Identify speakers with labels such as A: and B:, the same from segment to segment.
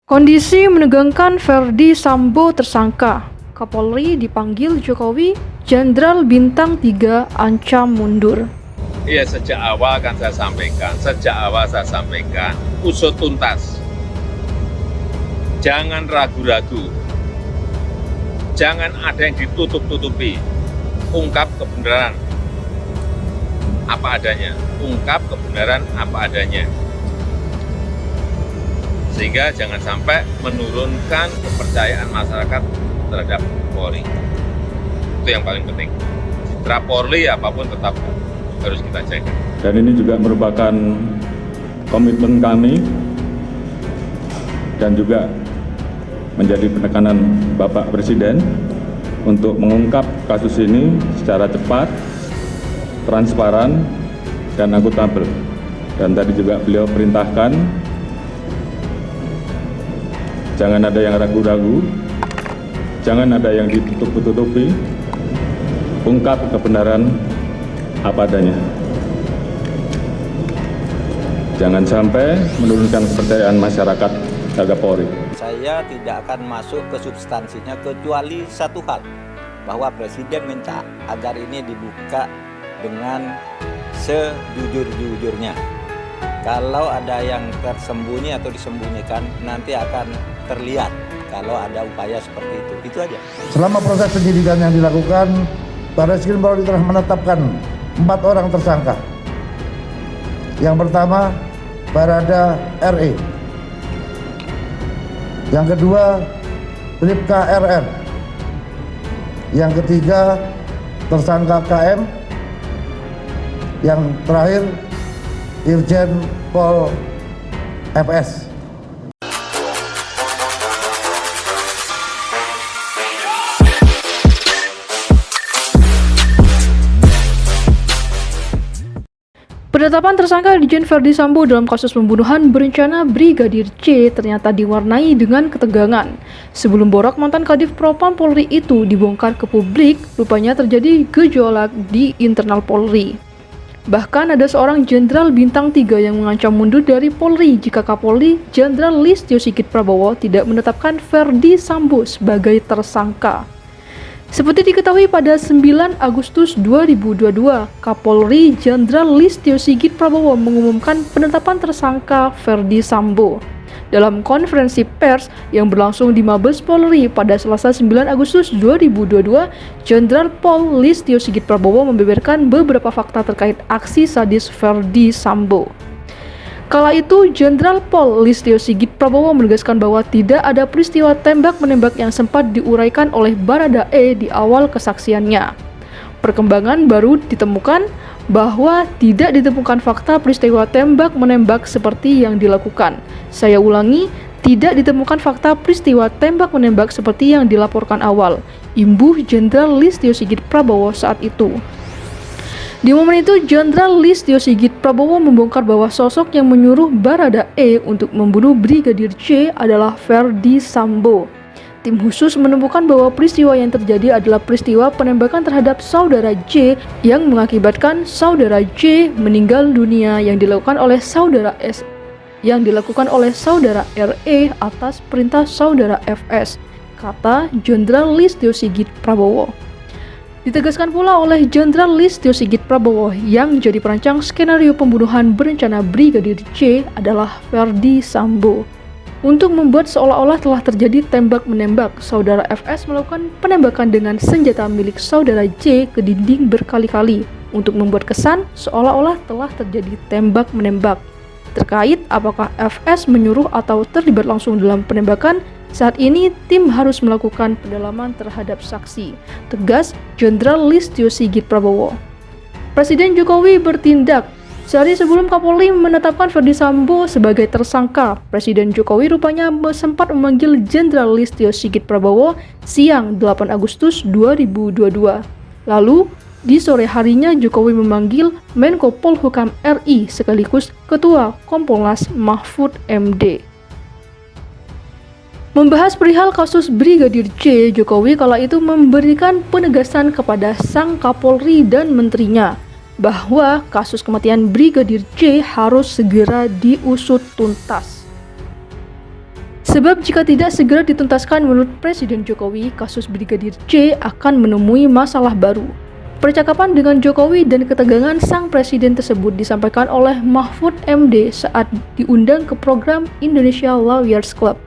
A: Kondisi menegangkan Verdi Sambo tersangka. Kapolri dipanggil Jokowi, Jenderal Bintang 3 ancam mundur.
B: Iya, sejak awal kan saya sampaikan, usut tuntas. Jangan ragu-ragu. Jangan ada yang ditutup-tutupi. Ungkap kebenaran apa adanya. Sehingga jangan sampai menurunkan kepercayaan masyarakat terhadap Polri. Itu yang paling penting. Citra Polri apapun tetap harus kita jaga.
C: Dan ini juga merupakan komitmen kami dan juga menjadi penekanan Bapak Presiden untuk mengungkap kasus ini secara cepat, transparan, dan akuntabel. Dan tadi juga beliau perintahkan jangan ada yang ragu-ragu, jangan ada yang ditutup-tutupi, ungkap kebenaran apa adanya. Jangan sampai menurunkan kepercayaan masyarakat terhadap Polri.
D: Saya tidak akan masuk ke substansinya kecuali satu hal, bahwa Presiden minta agar ini dibuka dengan sejujur-jujurnya. Kalau ada yang tersembunyi atau disembunyikan, nanti akan terlihat kalau ada upaya seperti itu. Itu aja.
E: Selama proses penyidikan yang dilakukan, Barreskrim Polri telah menetapkan 4 orang tersangka. Yang pertama, Barada RE. Yang kedua, Bribka RR. Yang ketiga, tersangka KM. Yang terakhir, Irjen Pol FS.
A: Penetapan tersangka Irjen Verdi Sambo dalam kasus pembunuhan berencana Brigadir C ternyata diwarnai dengan ketegangan. Sebelum borak mantan Kadif Propam Polri itu dibongkar ke publik, rupanya terjadi gejolak di internal Polri. Bahkan ada seorang Jenderal Bintang 3 yang mengancam mundur dari Polri jika Kapolri Jenderal Listio Sigit Prabowo tidak menetapkan Verdi Sambo sebagai tersangka. Seperti diketahui pada 9 Agustus 2022, Kapolri Jenderal Listio Sigit Prabowo mengumumkan penetapan tersangka Verdi Sambo. Dalam konferensi pers yang berlangsung di Mabes Polri pada Selasa 9 Agustus 2022, Jenderal Pol Listio Sigit Prabowo membeberkan beberapa fakta terkait aksi sadis Verdi Sambo. Kala itu, Jenderal Pol Listio Sigit Prabowo menegaskan bahwa tidak ada peristiwa tembak-menembak yang sempat diuraikan oleh Barada E di awal kesaksiannya. Perkembangan baru ditemukan bahwa tidak ditemukan fakta peristiwa tembak-menembak seperti yang dilakukan. Saya ulangi, tidak ditemukan fakta peristiwa tembak-menembak seperti yang dilaporkan awal, imbuh Jenderal Listio Sigit Prabowo saat itu. Di momen itu, Jenderal Listio Sigit Prabowo membongkar bahwa sosok yang menyuruh Barada E untuk membunuh Brigadir C adalah Verdi Sambo. Tim khusus menemukan bahwa peristiwa yang terjadi adalah peristiwa penembakan terhadap saudara J yang mengakibatkan saudara J meninggal dunia yang dilakukan oleh saudara RE atas perintah saudara FS, kata Jenderal Listio Sigit Prabowo. Ditegaskan pula oleh Jenderal Listio Sigit Prabowo yang jadi perancang skenario pembunuhan berencana Brigadir C adalah Verdi Sambo. Untuk membuat seolah-olah telah terjadi tembak-menembak, saudara FS melakukan penembakan dengan senjata milik saudara J ke dinding berkali-kali untuk membuat kesan seolah-olah telah terjadi tembak-menembak. Terkait apakah FS menyuruh atau terlibat langsung dalam penembakan, saat ini tim harus melakukan pendalaman terhadap saksi, tegas Jenderal Listio Sigit Prabowo. Presiden Jokowi bertindak. Sehari sebelum Kapolri menetapkan Verdi Sambo sebagai tersangka, Presiden Jokowi rupanya sempat memanggil Jenderal Listio Sigit Prabowo siang 8 Agustus 2022. Lalu, di sore harinya Jokowi memanggil Menko Polhukam RI sekaligus Ketua Kompolnas Mahfud MD. Membahas perihal kasus Brigadir C, Jokowi kala itu memberikan penegasan kepada sang Kapolri dan menterinya bahwa kasus kematian Brigadir C harus segera diusut tuntas. Sebab jika tidak segera dituntaskan menurut Presiden Jokowi, kasus Brigadir J akan menemui masalah baru. Percakapan dengan Jokowi dan ketegangan sang presiden tersebut disampaikan oleh Mahfud MD saat diundang ke program Indonesia Lawyers Club.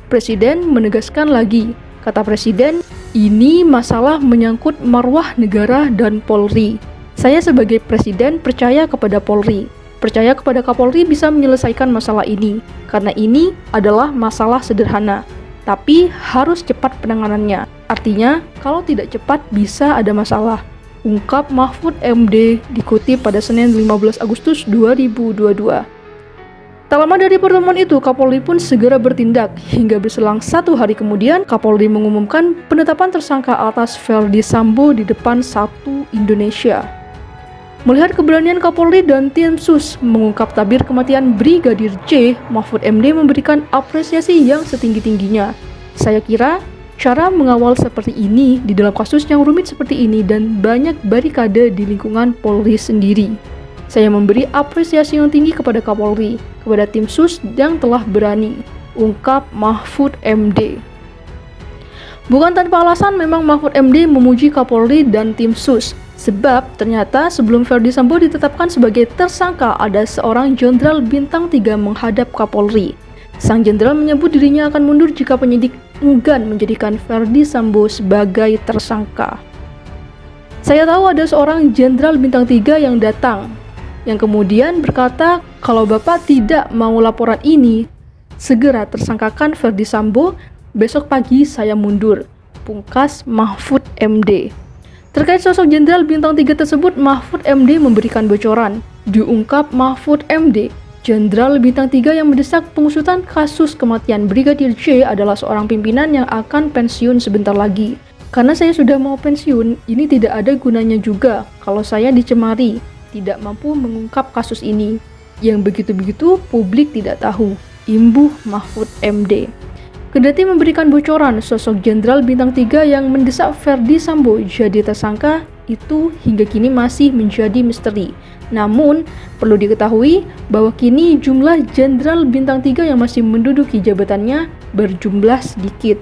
A: Presiden menegaskan lagi, kata Presiden, ini masalah menyangkut marwah negara dan Polri. Saya sebagai Presiden percaya kepada Polri. Percaya kepada Kapolri bisa menyelesaikan masalah ini, karena ini adalah masalah sederhana, tapi harus cepat penanganannya. Artinya, kalau tidak cepat bisa ada masalah, ungkap Mahfud MD dikutip pada Senin 15 Agustus 2022. Tak lama dari pertemuan itu, Kapolri pun segera bertindak. Hingga berselang 1 hari kemudian, Kapolri mengumumkan penetapan tersangka atas Ferdy Sambo di depan Satu Indonesia. Melihat keberanian Kapolri dan tim sus mengungkap tabir kematian Brigadir J, Mahfud MD memberikan apresiasi yang setinggi-tingginya. Saya kira cara mengawal seperti ini di dalam kasus yang rumit seperti ini dan banyak barikade di lingkungan Polri sendiri. Saya memberi apresiasi yang tinggi kepada Kapolri, kepada tim sus yang telah berani, ungkap Mahfud MD. Bukan tanpa alasan memang Mahfud MD memuji Kapolri dan tim sus. Sebab ternyata sebelum Ferdy Sambo ditetapkan sebagai tersangka, ada seorang jenderal bintang 3 menghadap Kapolri. Sang jenderal menyebut dirinya akan mundur jika penyidik enggan menjadikan Ferdy Sambo sebagai tersangka. Saya tahu ada seorang jenderal bintang 3 yang datang, yang kemudian berkata kalau Bapak tidak mau laporan ini, segera tersangkakan Ferdy Sambo, besok pagi saya mundur, pungkas Mahfud MD. Terkait sosok jenderal bintang 3 tersebut, Mahfud MD memberikan bocoran. Diungkap Mahfud MD, jenderal bintang 3 yang mendesak pengusutan kasus kematian Brigadir J adalah seorang pimpinan yang akan pensiun sebentar lagi. Karena saya sudah mau pensiun, ini tidak ada gunanya juga kalau saya dicemari, tidak mampu mengungkap kasus ini. Yang begitu-begitu publik tidak tahu, imbuh Mahfud MD. Kendati memberikan bocoran sosok jenderal bintang 3 yang mendesak Ferdy Sambo jadi tersangka, itu hingga kini masih menjadi misteri. Namun, perlu diketahui bahwa kini jumlah jenderal bintang 3 yang masih menduduki jabatannya berjumlah sedikit.